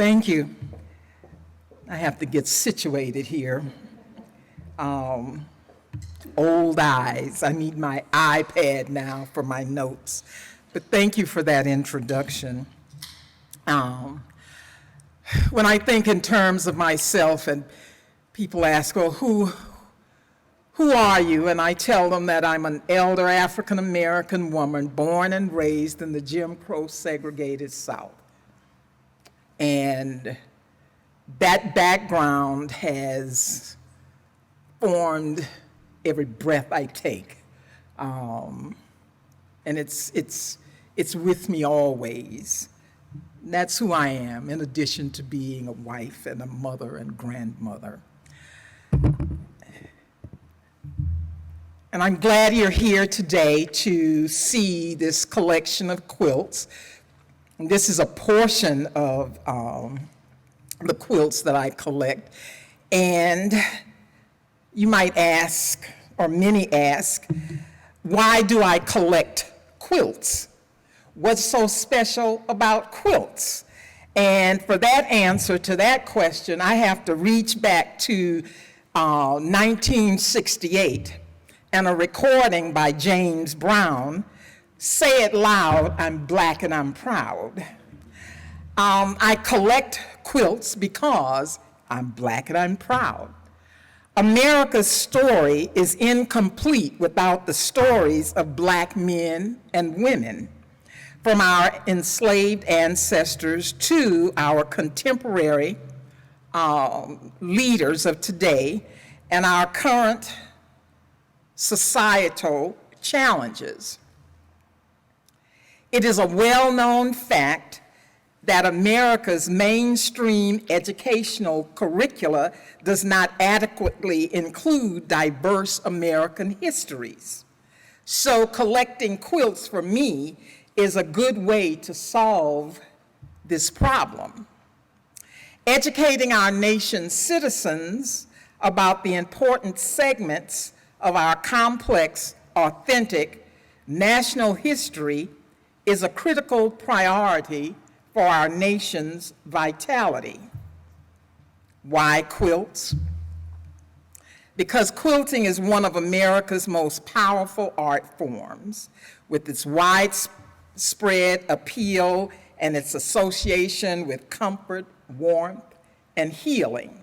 Thank you. I have to get situated here. Old eyes. I need my iPad now for my notes. But thank you for that introduction. When I think in terms of myself and people ask, well, who are you? And I tell them that I'm an elder African-American woman born and raised in the Jim Crow segregated South. And that background has formed every breath I take. And it's with me always. And that's who I am, in addition to being a wife and a mother and grandmother. And I'm glad you're here today to see this collection of quilts. And this is a portion of the quilts that I collect. And you might ask, or many ask, why do I collect quilts? What's so special about quilts? And for that answer to that question, I have to reach back to 1968 and a recording by James Brown, "Say It Loud, I'm Black and I'm Proud." I collect quilts because I'm Black and I'm proud. America's story is incomplete without the stories of Black men and women, from our enslaved ancestors to our contemporary leaders of today and our current societal challenges. It is a well-known fact that America's mainstream educational curricula does not adequately include diverse American histories. So collecting quilts for me is a good way to solve this problem. Educating our nation's citizens about the important segments of our complex, authentic national history is a critical priority for our nation's vitality. Why quilts? Because quilting is one of America's most powerful art forms, with its widespread appeal and its association with comfort, warmth, and healing.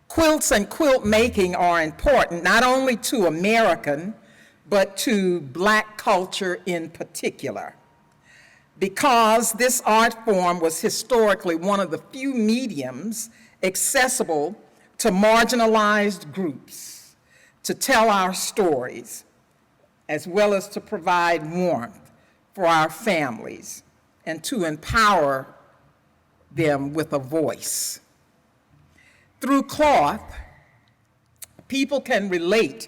Quilts and quilt making are important not only to American, but to Black culture in particular, because this art form was historically one of the few mediums accessible to marginalized groups to tell our stories, as well as to provide warmth for our families and to empower them with a voice. Through cloth, people can relate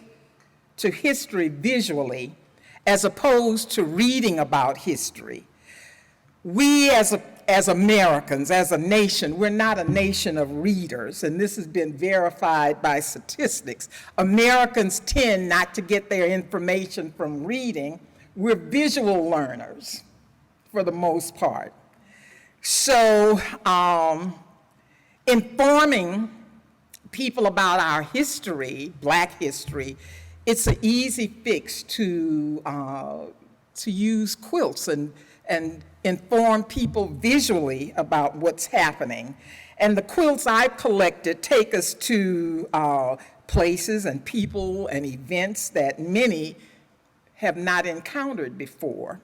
to history visually as opposed to reading about history. We as Americans, as a nation, we're not a nation of readers, and this has been verified by statistics. Americans tend not to get their information from reading. We're visual learners for the most part. So informing people about our history, Black history, it's an easy fix to use quilts and inform people visually about what's happening. And the quilts I've collected take us to places and people and events that many have not encountered before.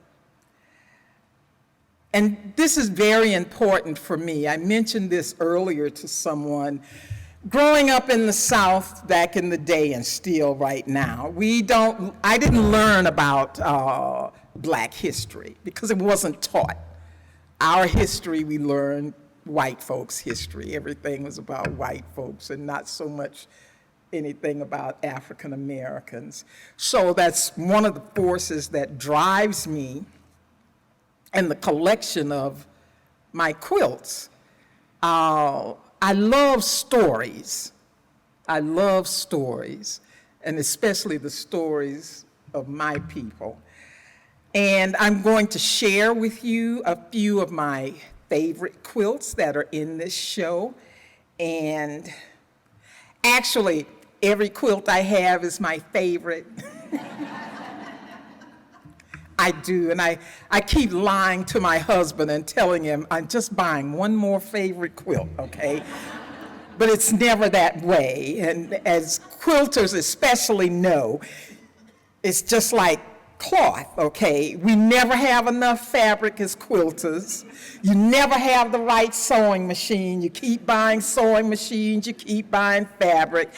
And this is very important for me. I mentioned this earlier to someone. Growing up in the South back in the day and still right now, I didn't learn about Black history because it wasn't taught. Our history, we learned white folks' history. Everything was about white folks and not so much anything about African Americans. So that's one of the forces that drives me in the collection of my quilts. I love stories. I love stories, and especially the stories of my people. And I'm going to share with you a few of my favorite quilts that are in this show. And actually, every quilt I have is my favorite. I do, and I keep lying to my husband and telling him I'm just buying one more favorite quilt, okay? But it's never that way, and as quilters especially know, it's just like cloth, okay? We never have enough fabric as quilters. You never have the right sewing machine. You keep buying sewing machines, you keep buying fabric.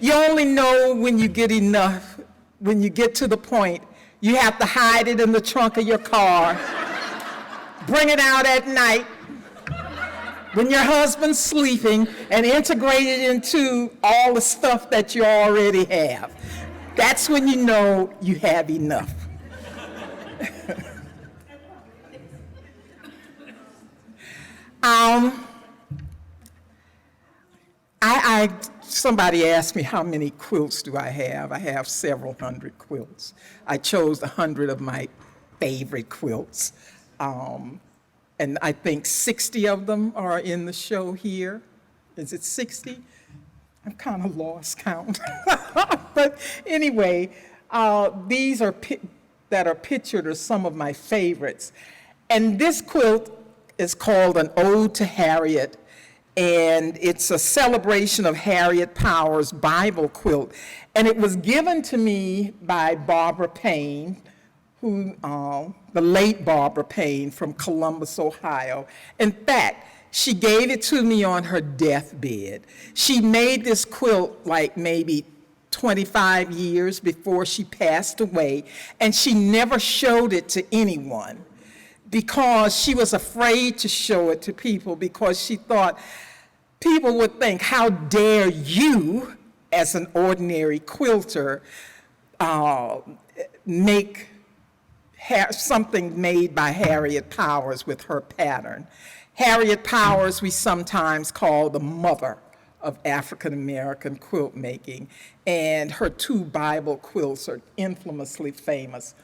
You only know when you get enough, when you get to the point you have to hide it in the trunk of your car, bring it out at night when your husband's sleeping, and integrate it into all the stuff that you already have. That's when you know you have enough. Somebody asked me how many quilts do I have. I have several hundred quilts. I chose 100 of my favorite quilts. And I think 60 of them are in the show here. Is it 60? I'm kind of lost count. But anyway, these are that are pictured are some of my favorites. And this quilt is called An Ode to Harriet, and it's a celebration of Harriet Power's Bible quilt. And it was given to me by Barbara Payne, who, the late Barbara Payne from Columbus, Ohio. In fact, she gave it to me on her deathbed. She made this quilt like maybe 25 years before she passed away, and she never showed it to anyone because she was afraid to show it to people because she thought people would think, how dare you, as an ordinary quilter, make something made by Harriet Powers with her pattern. Harriet Powers we sometimes call the mother of African American quilt making, and her 2 Bible quilts are infamously famous.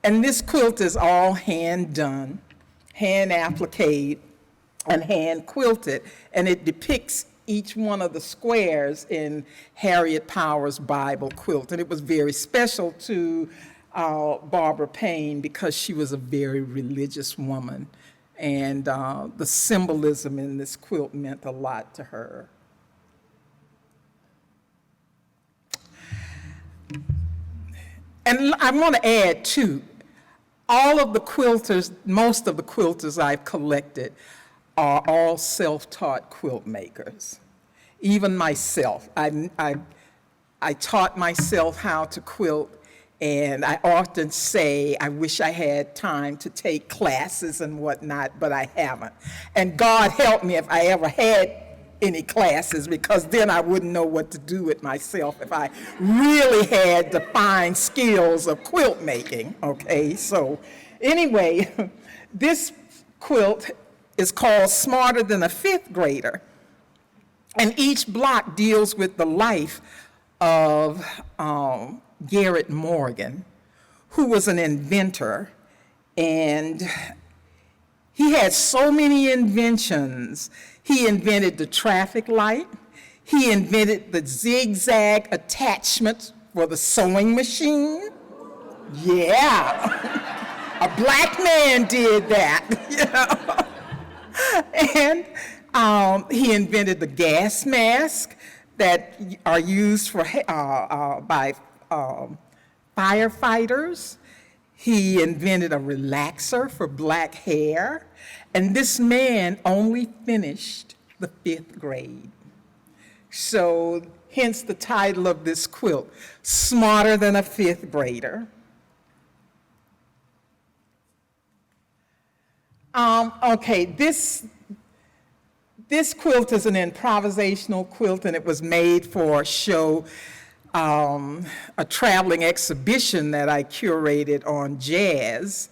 And this quilt is all hand done, hand appliqued, and hand quilted, and it depicts each one of the squares in Harriet Powers' Bible quilt. And it was very special to Barbara Payne because she was a very religious woman, and the symbolism in this quilt meant a lot to her. And I want to add too, all of the quilters, most of the quilters I've collected are all self-taught quilt makers. Even myself, I taught myself how to quilt, and I often say I wish I had time to take classes and whatnot, but I haven't. And God help me if I ever had any classes, because then I wouldn't know what to do with myself if I really had the fine skills of quilt making, okay? So anyway, this quilt is called Smarter Than a Fifth Grader. And each block deals with the life of Garrett Morgan, who was an inventor. And he had so many inventions. He invented the traffic light. He invented the zigzag attachment for the sewing machine. Yeah, a black man did that, you know. And he invented the gas mask that are used for by firefighters. He invented a relaxer for black hair. And this man only finished the 5th grade. So hence the title of this quilt, Smarter Than a 5th Grader. Okay, this quilt is an improvisational quilt, and it was made for a show, a traveling exhibition that I curated on jazz.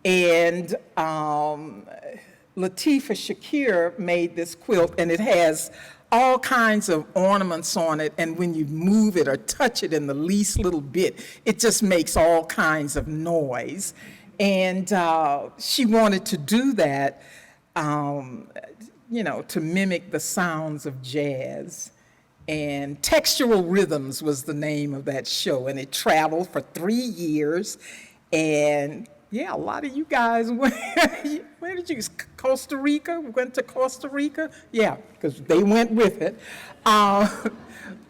And Latifah Shakir made this quilt, and it has all kinds of ornaments on it, and when you move it or touch it in the least little bit, it just makes all kinds of noise. And she wanted to do that to mimic the sounds of jazz. And Textural Rhythms was the name of that show, and it traveled for 3 years. And yeah, a lot of you guys went, where did you, Costa Rica? Went to Costa Rica? Yeah, because they went with it.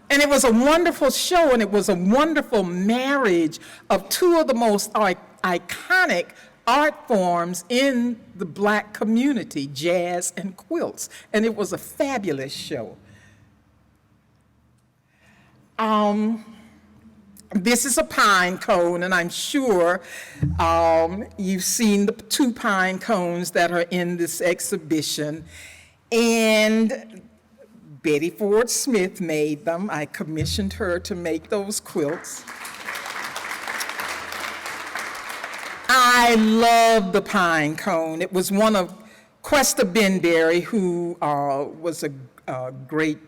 And it was a wonderful show, and it was a wonderful marriage of two of the most iconic art forms in the Black community, jazz and quilts. And it was a fabulous show. This is a pine cone, and I'm sure you've seen the 2 pine cones that are in this exhibition. And Betty Ford Smith made them. I commissioned her to make those quilts. I love the pine cone. It was one of Questa Benberry, who was a great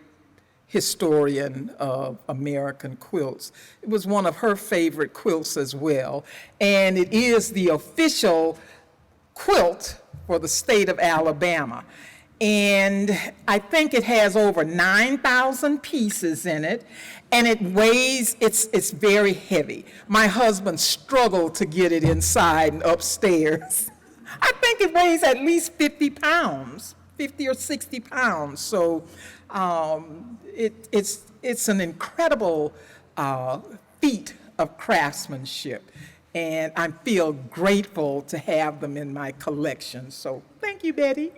historian of American quilts. It was one of her favorite quilts as well. And it is the official quilt for the state of Alabama. And I think it has over 9,000 pieces in it, and it weighs, it's very heavy. My husband struggled to get it inside and upstairs. I think it weighs at least 50 pounds, 50 or 60 pounds. So it's an incredible feat of craftsmanship, and I feel grateful to have them in my collection. So thank you, Betty.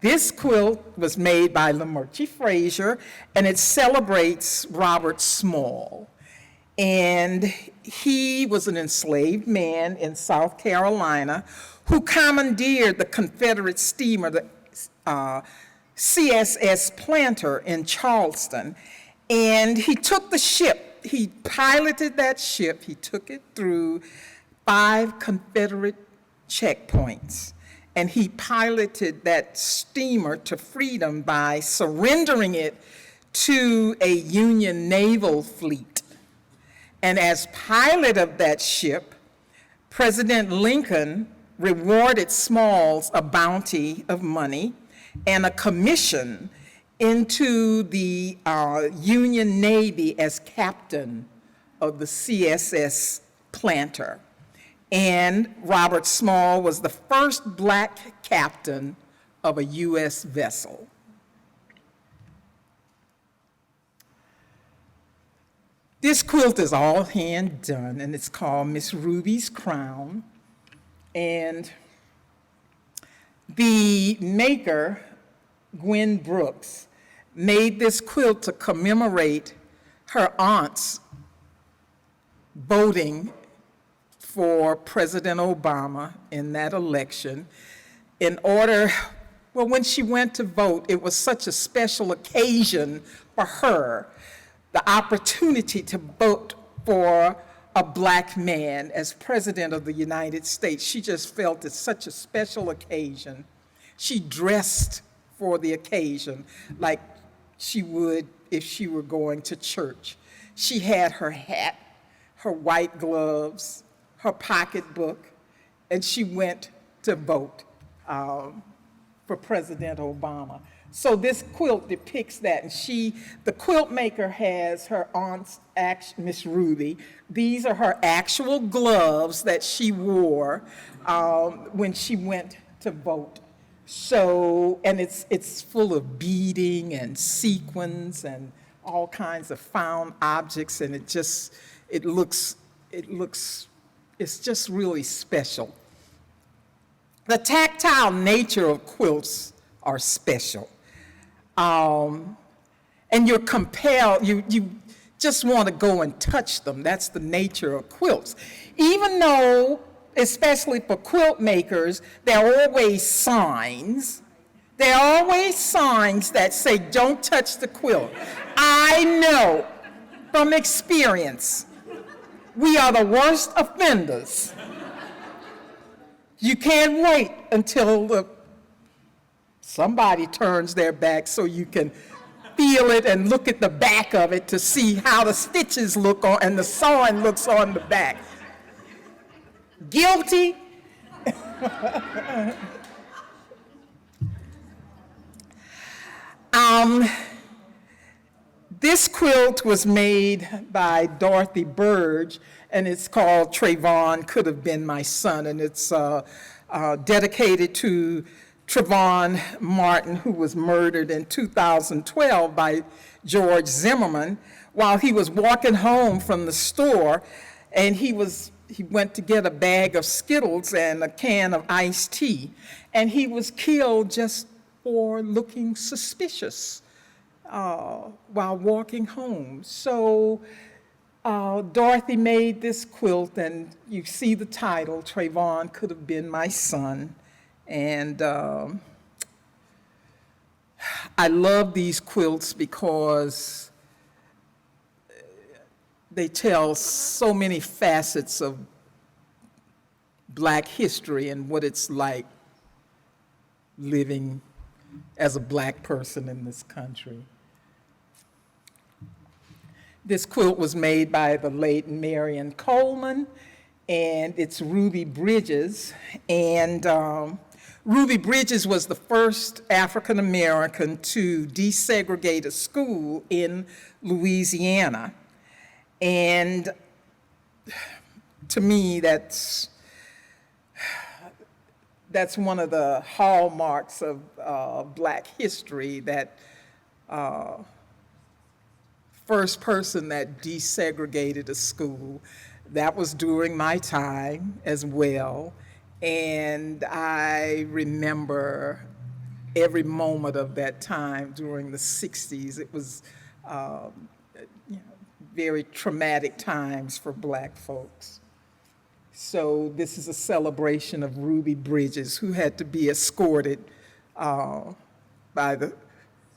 This quilt was made by Lamurchie Frazier, and it celebrates Robert Small. And he was an enslaved man in South Carolina who commandeered the Confederate steamer, the CSS Planter in Charleston. And he took the ship, he piloted that ship, he took it through 5 Confederate checkpoints. And he piloted that steamer to freedom by surrendering it to a Union naval fleet. And as pilot of that ship, President Lincoln rewarded Smalls a bounty of money and a commission into the Union Navy as captain of the CSS Planter. And Robert Small was the first Black captain of a U.S. vessel. This quilt is all hand done, and it's called Miss Ruby's Crown. And the maker, Gwen Brooks, made this quilt to commemorate her aunt's voting for President Obama in that election. When she went to vote, it was such a special occasion for her, the opportunity to vote for a Black man as President of the United States. She just felt it's such a special occasion. She dressed for the occasion like she would if she were going to church. She had her hat, her white gloves, her pocketbook, and she went to vote for President Obama. So this quilt depicts that, and the quilt maker has her aunt's, Miss Ruby. These are her actual gloves that she wore when she went to vote. So, and it's full of beading and sequins and all kinds of found objects, and it's just really special. The tactile nature of quilts are special. And you're compelled, you just want to go and touch them. That's the nature of quilts. Even though, especially for quilt makers, there are always signs. There are always signs that say, don't touch the quilt. I know from experience, we are the worst offenders. You can't wait until somebody turns their back so you can feel it and look at the back of it to see how the stitches look on and the sewing looks on the back. Guilty. This quilt was made by Dorothy Burge, and it's called Trayvon Could Have Been My Son, and it's dedicated to Trayvon Martin, who was murdered in 2012 by George Zimmerman while he was walking home from the store, and he went to get a bag of Skittles and a can of iced tea, and he was killed just for looking suspicious while walking home. So Dorothy made this quilt, and you see the title, Trayvon Could Have Been My Son. And I love these quilts because they tell so many facets of Black history and what it's like living as a Black person in this country. This quilt was made by the late Marion Coleman, and it's Ruby Bridges. And Ruby Bridges was the first African American to desegregate a school in Louisiana. And to me, that's one of the hallmarks of Black history, that first person that desegregated a school. That was during my time as well. And I remember every moment of that time during the 60s. It was very traumatic times for Black folks. So this is a celebration of Ruby Bridges, who had to be escorted by the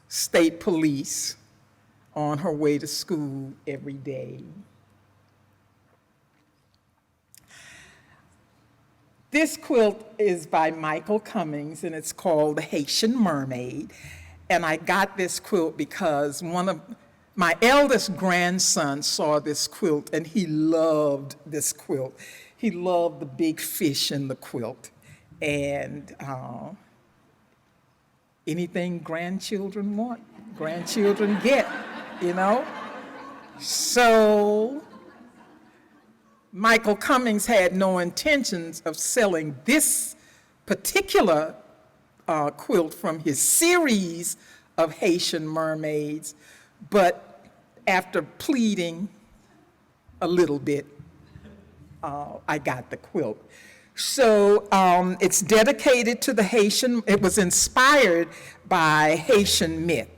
state police on her way to school every day. This quilt is by Michael Cummings, and it's called the Haitian Mermaid. And I got this quilt because one of my eldest grandson saw this quilt, and he loved this quilt. He loved the big fish in the quilt. And anything grandchildren want, grandchildren get, you know? So Michael Cummings had no intentions of selling this particular quilt from his series of Haitian mermaids, but after pleading a little bit, I got the quilt. So it's dedicated to the Haitian, it was inspired by Haitian myth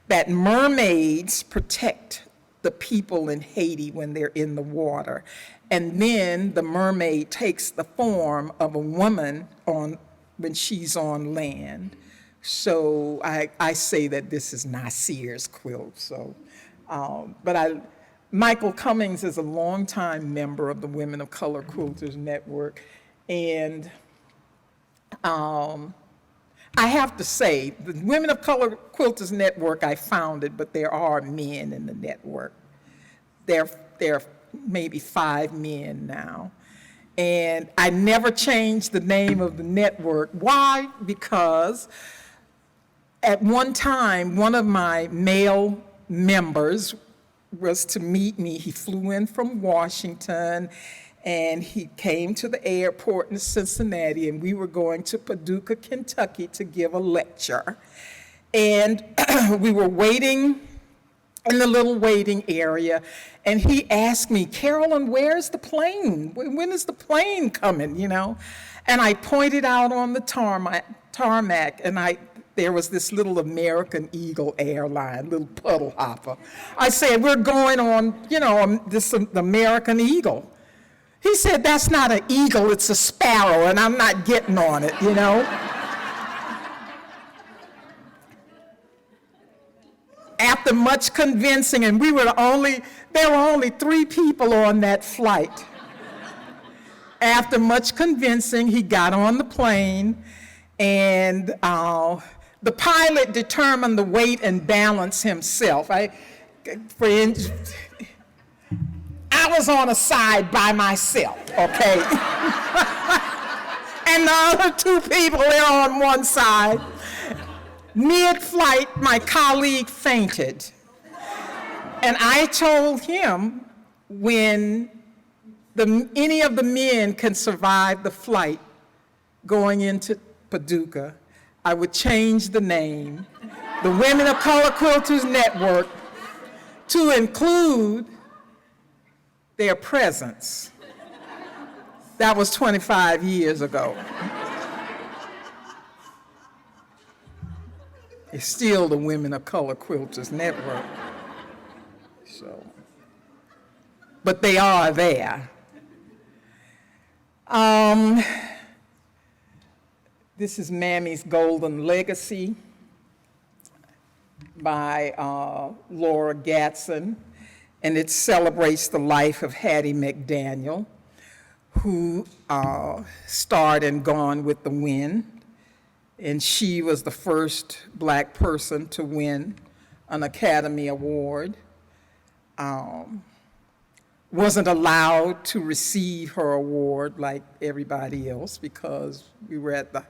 that mermaids protect the people in Haiti when they're in the water. And then the mermaid takes the form of a woman when she's on land. So I say that this is Nasir's quilt. So, Michael Cummings is a longtime member of the Women of Color Quilters Network. And I have to say, the Women of Color Quilters Network I founded, but there are men in the network. There are maybe 5 men now. And I never changed the name of the network. Why? Because at one time, one of my male members was to meet me. He flew in from Washington, and he came to the airport in Cincinnati, and we were going to Paducah, Kentucky to give a lecture. And we were waiting in the little waiting area, and he asked me, Carolyn, where's the plane? When is the plane coming, you know? And I pointed out on the tarmac, and there was this little American Eagle airline, little puddle hopper. I said, we're going on, the American Eagle. He said, that's not an eagle, it's a sparrow, and I'm not getting on it, you know? After much convincing, and there were only 3 people on that flight. After much convincing, he got on the plane, and the pilot determined the weight and balance himself. I I was on a side by myself, okay? And the other two people, they're on one side. Mid-flight, my colleague fainted. And I told him when any of the men can survive the flight going into Paducah, I would change the name, the Women of Color Quilters Network, to include their presence. That was 25 years ago. It's still the Women of Color Quilters Network. So, but they are there. This is Mammy's Golden Legacy by Laura Gatson, and it celebrates the life of Hattie McDaniel, who starred in Gone with the Wind, and she was the first Black person to win an Academy Award. Wasn't allowed to receive her award like everybody else because we were at the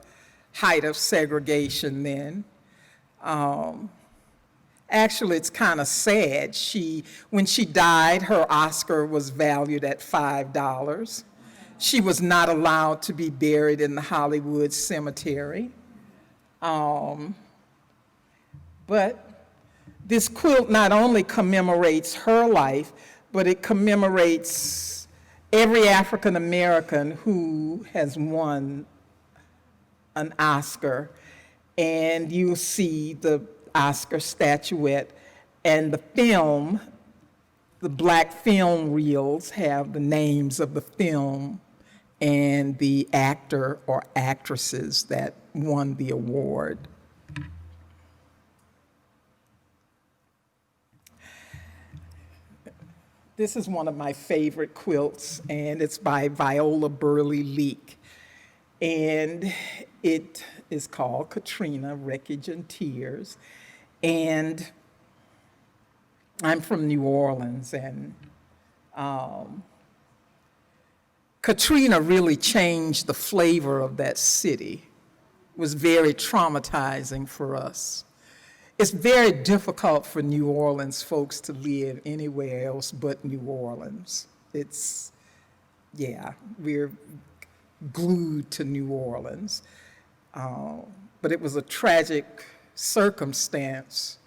height of segregation then. Actually, it's kind of sad. When she died, her Oscar was valued at $5. She was not allowed to be buried in the Hollywood Cemetery. But this quilt not only commemorates her life, but it commemorates every African American who has won an Oscar. And you'll see the Oscar statuette, and the film, the black film reels have the names of the film and the actor or actresses that won the award. This is one of my favorite quilts, and it's by Viola Burley Leak. And it is called Katrina, Wreckage and Tears. And I'm from New Orleans, and Katrina really changed the flavor of that city. It was very traumatizing for us. It's very difficult for New Orleans folks to live anywhere else but New Orleans. We're glued to New Orleans. But it was a tragic circumstance,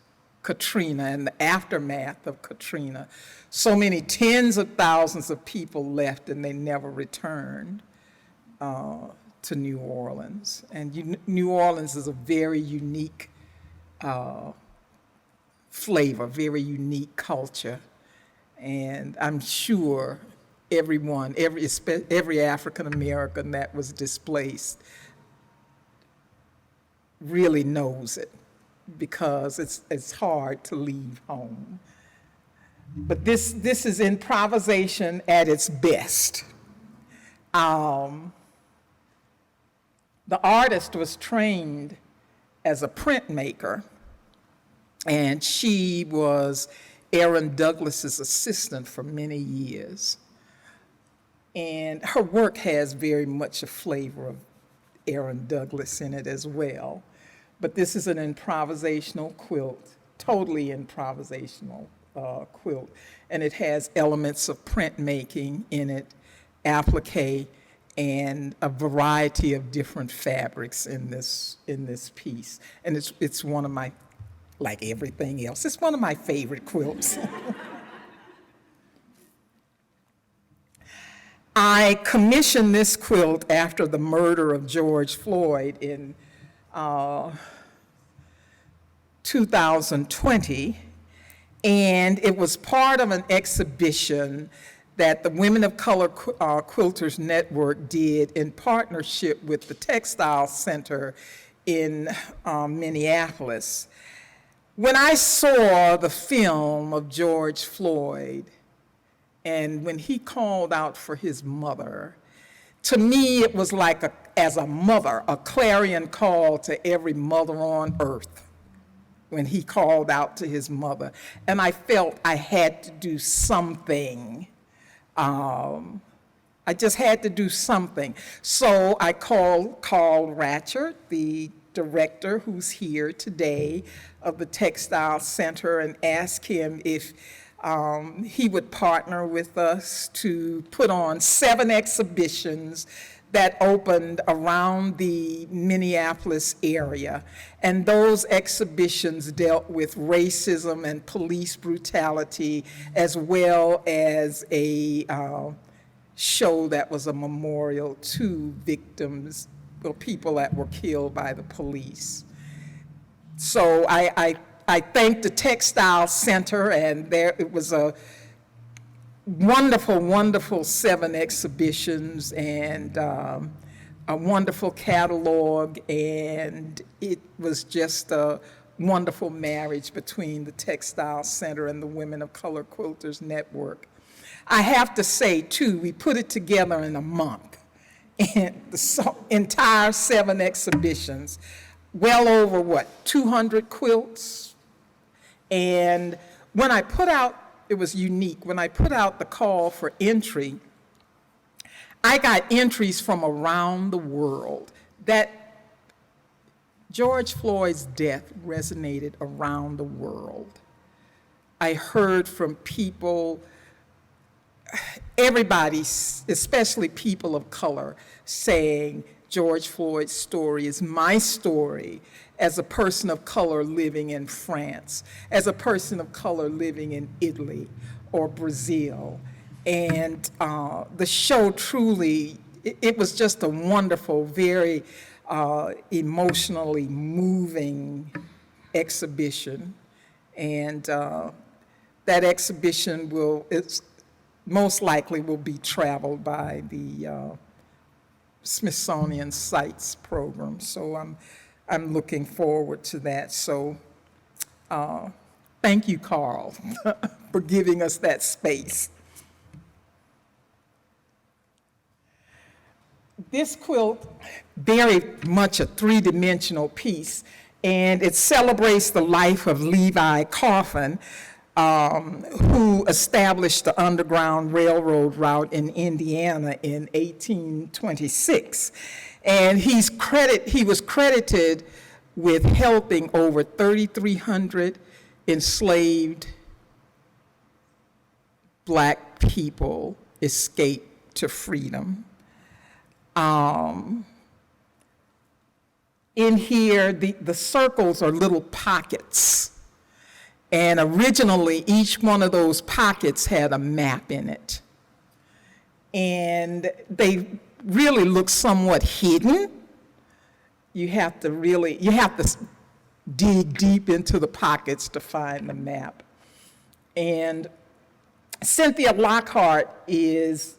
Katrina, and the aftermath of Katrina. So many tens of thousands of people left and they never returned to New Orleans. And New Orleans is a very unique flavor, very unique culture. And I'm sure every African American that was displaced really knows it, because it's hard to leave home. But this is improvisation at its best. The artist was trained as a printmaker, and she was Aaron Douglas's assistant for many years. And her work has very much a flavor of Aaron Douglas in it as well. But this is an improvisational quilt, totally improvisational quilt. And it has elements of printmaking in it, applique, and a variety of different fabrics in this piece. And it's one of my, like everything else, it's one of my favorite quilts. I commissioned this quilt after the murder of George Floyd in 2020, and it was part of an exhibition that the Women of Color Quilters Network did in partnership with the Textile Center in Minneapolis. When I saw the film of George Floyd, and when he called out for his mother, to me it was like, as a mother, a clarion call to every mother on earth when he called out to his mother. And I felt I had to do something I just had to do something. So I called Carl Ratchert, the director who's here today of the Textile Center, and asked him if he would partner with us to put on 7 exhibitions that opened around the Minneapolis area. And those exhibitions dealt with racism and police brutality, as well as a show that was a memorial to victims or people that were killed by the police. So I thank the Textile Center, and it was a wonderful, wonderful 7 exhibitions and a wonderful catalog, and it was just a wonderful marriage between the Textile Center and the Women of Color Quilters Network. I have to say, too, we put it together in a month, and the entire 7 exhibitions, well over, 200 quilts. And when I put out, it was unique, when I put out the call for entry, I got entries from around the world. That George Floyd's death resonated around the world. I heard from people, everybody, especially people of color, saying George Floyd's story is my story as a person of color living in France, as a person of color living in Italy or Brazil. And the show truly, it was just a wonderful, very emotionally moving exhibition. And that exhibition it's most likely will be traveled by the Smithsonian Sites program. So I'm looking forward to that. So thank you, Carl, for giving us that space. This quilt, very much a 3-dimensional piece, and it celebrates the life of Levi Coffin, who established the Underground Railroad route in Indiana in 1826. And he was credited with helping over 3,300 enslaved Black people escape to freedom. In here, the circles are little pockets. And originally, each one of those pockets had a map in it. And they really look somewhat hidden. You have to dig deep into the pockets to find the map. And Cynthia Lockhart is,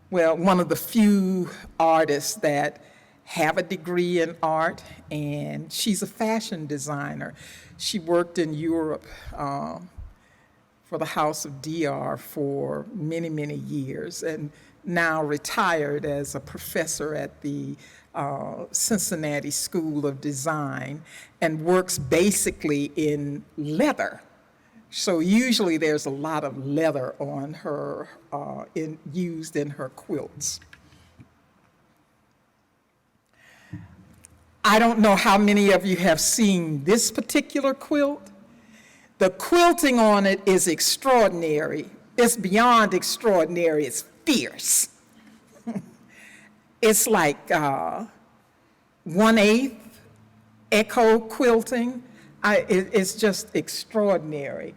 one of the few artists that have a degree in art, and she's a fashion designer. She worked in Europe for the House of DR for many, many years, and now retired as a professor at the Cincinnati School of Design, and works basically in leather. So usually there's a lot of leather on her, used in her quilts. I don't know how many of you have seen this particular quilt. The quilting on it is extraordinary. It's beyond extraordinary, it's fierce. It's like 1/8 echo quilting. It's just extraordinary.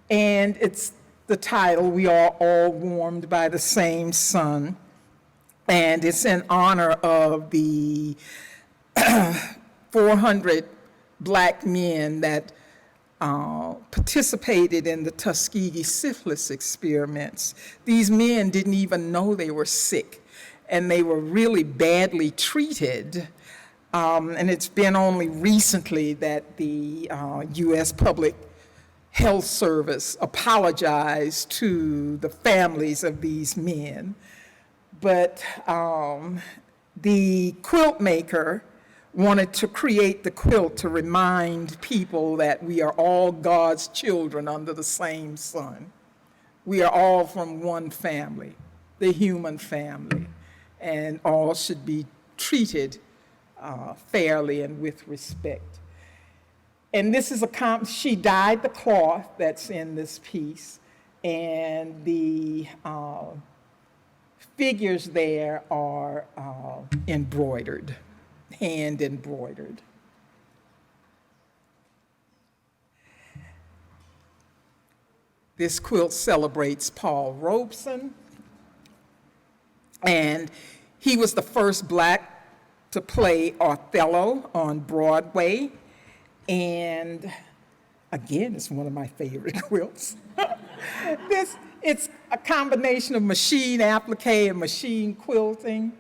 And it's the title, We Are All Warmed by the Same Sun. And it's in honor of the 400 Black men that participated in the Tuskegee syphilis experiments. These men didn't even know they were sick, and they were really badly treated. And it's been only recently that the U.S. Public Health Service apologized to the families of these men. But the quilt maker wanted to create the quilt to remind people that we are all God's children under the same sun. We are all from one family. the human family, and all should be treated fairly and with respect. And this is she dyed the cloth that's in this piece, and the figures there are embroidered, hand embroidered. This quilt celebrates Paul Robeson, and he was the first Black to play Othello on Broadway, and again, it's one of my favorite quilts. It's a combination of machine applique and machine quilting,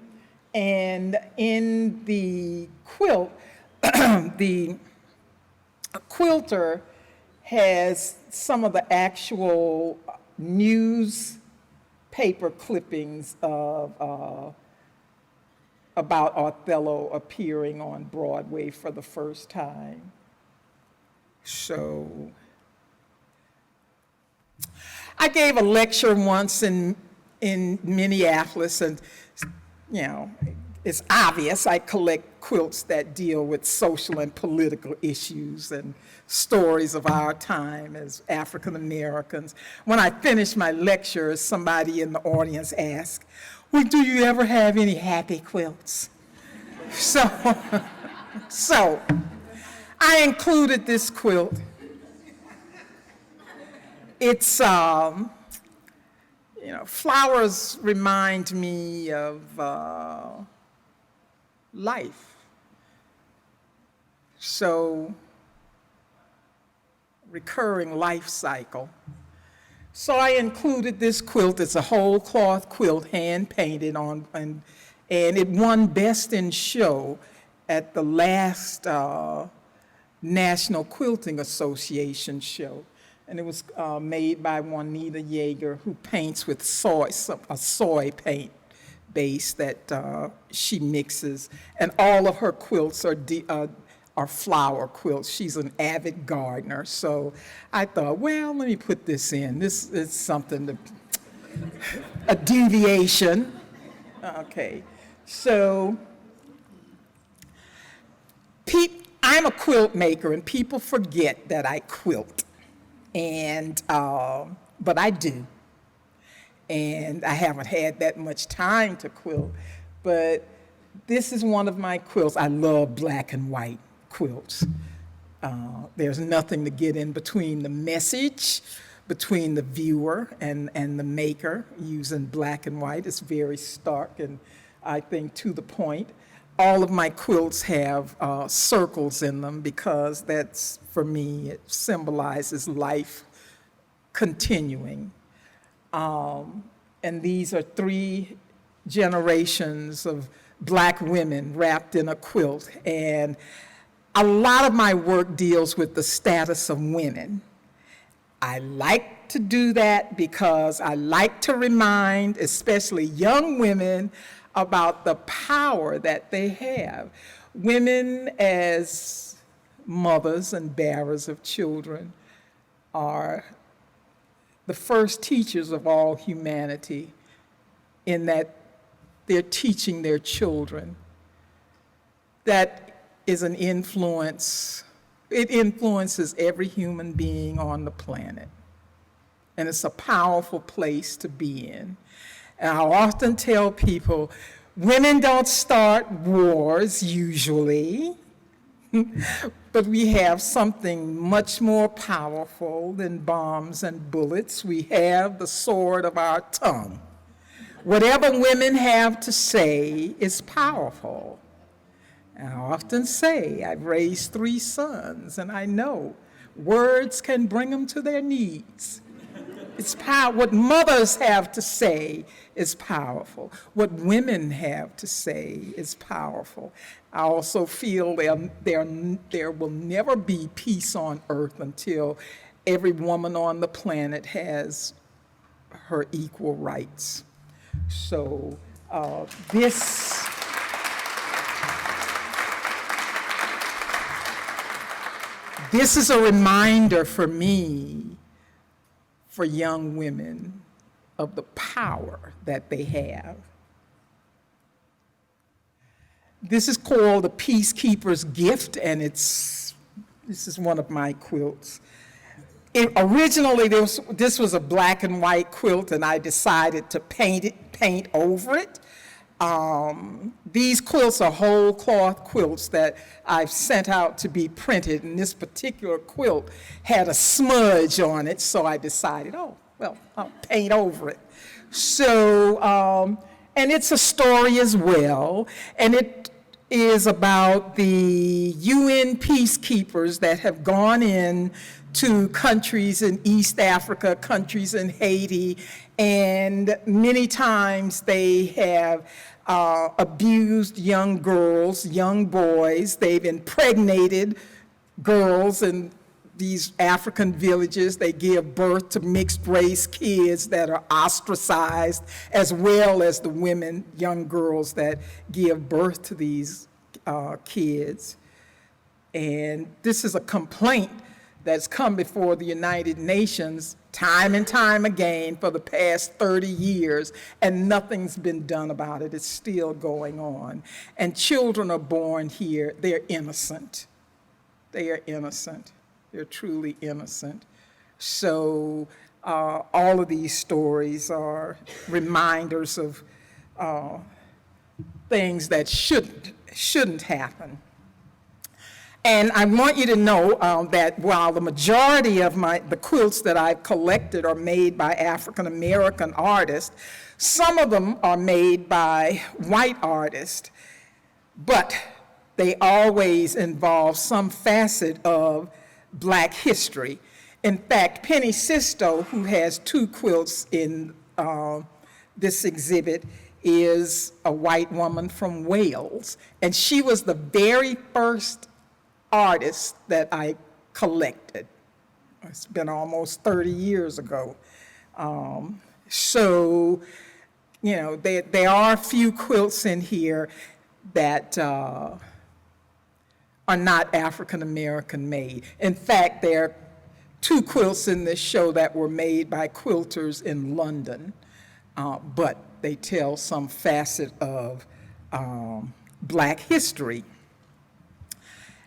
and in the quilt, the quilter has some of the actual newspaper clippings of about Othello appearing on Broadway for the first time. So I gave a lecture once in Minneapolis, and it's obvious I collect quilts that deal with social and political issues and stories of our time as African Americans. When I finished my lecture, somebody in the audience asked, "Well, do you ever have any happy quilts?" So I included this quilt. It's, flowers remind me of life. So, recurring life cycle. So I included this quilt. It's a whole cloth quilt, hand painted on, and it won Best in Show at the last National Quilting Association show. And it was made by Juanita Jaeger, who paints with a soy paint base that she mixes. And all of her quilts are flower quilts. She's an avid gardener. So I thought, well, let me put this in. This is something a deviation. Okay, so I'm a quilt maker, and people forget that I quilt. And, but I do. And I haven't had that much time to quilt, but this is one of my quilts. I love black and white quilts. There's nothing to get in between the message, between the viewer and the maker using black and white. It's very stark and I think to the point. All of my quilts have circles in them because that's, for me, it symbolizes life continuing. And these are 3 generations of Black women wrapped in a quilt. And a lot of my work deals with the status of women. I like to do that because I like to remind, especially young women, about the power that they have. Women as mothers and bearers of children are the first teachers of all humanity in that they're teaching their children. That is an influence. It influences every human being on the planet. And it's a powerful place to be in. And I often tell people, women don't start wars usually, but we have something much more powerful than bombs and bullets. We have the sword of our tongue. Whatever women have to say is powerful. And I often say, I've raised 3 sons, and I know words can bring them to their knees. It's what mothers have to say is powerful. What women have to say is powerful. I also feel there will never be peace on earth until every woman on the planet has her equal rights. So this is a reminder for me, for young women, of the power that they have. This is called the Peacekeepers Gift, and this is one of my quilts. Originally, this was a black and white quilt, and I decided to paint over it. These quilts are whole cloth quilts that I've sent out to be printed, and this particular quilt had a smudge on it, so I decided, oh, well, I'll paint over it. So, and it's a story as well, and it is about the UN peacekeepers that have gone in to countries in East Africa, countries in Haiti, and many times they have abused young girls, young boys. They've impregnated girls in these African villages. They give birth to mixed race kids that are ostracized, as well as the women, young girls that give birth to these kids. And this is a complaint that's come before the United Nations time and time again for the past 30 years, and nothing's been done about it. It's still going on. And children are born here, they're innocent. They are innocent. They're truly innocent. So all of these stories are reminders of things that shouldn't happen. And I want you to know that while the majority of the quilts that I've collected are made by African American artists, some of them are made by white artists, but they always involve some facet of Black history. In fact, Penny Sisto, who has 2 quilts in this exhibit, is a white woman from Wales, and she was the very first artist that I collected. It's been almost 30 years ago. So, you know, there are a few quilts in here that are not African American made. In fact, there are 2 quilts in this show that were made by quilters in London, but they tell some facet of Black history.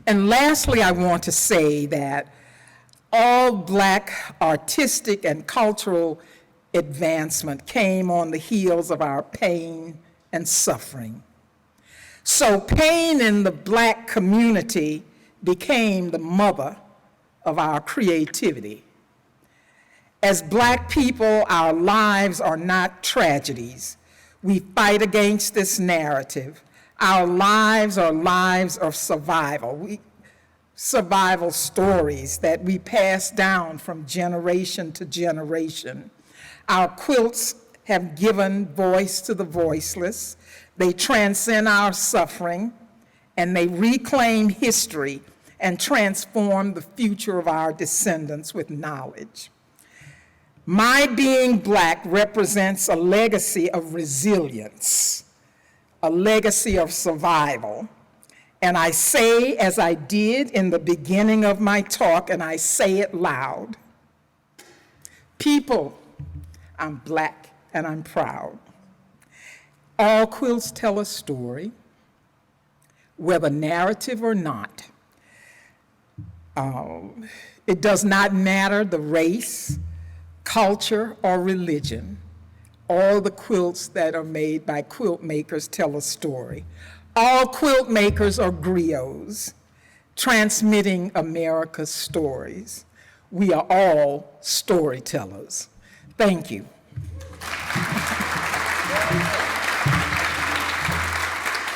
And lastly, I want to say that all Black artistic and cultural advancement came on the heels of our pain and suffering. So pain in the Black community became the mother of our creativity. As Black people, our lives are not tragedies. We fight against this narrative. Our lives are lives of survival. Survival stories that we pass down from generation to generation. Our quilts have given voice to the voiceless. They transcend our suffering, and they reclaim history and transform the future of our descendants with knowledge. My being Black represents a legacy of resilience, a legacy of survival. And I say, as I did in the beginning of my talk, and I say it loud, people, I'm Black and I'm proud. All quilts tell a story, whether narrative or not. It does not matter the race, culture, or religion. All the quilts that are made by quilt makers tell a story. All quilt makers are griots, transmitting America's stories. We are all storytellers. Thank you.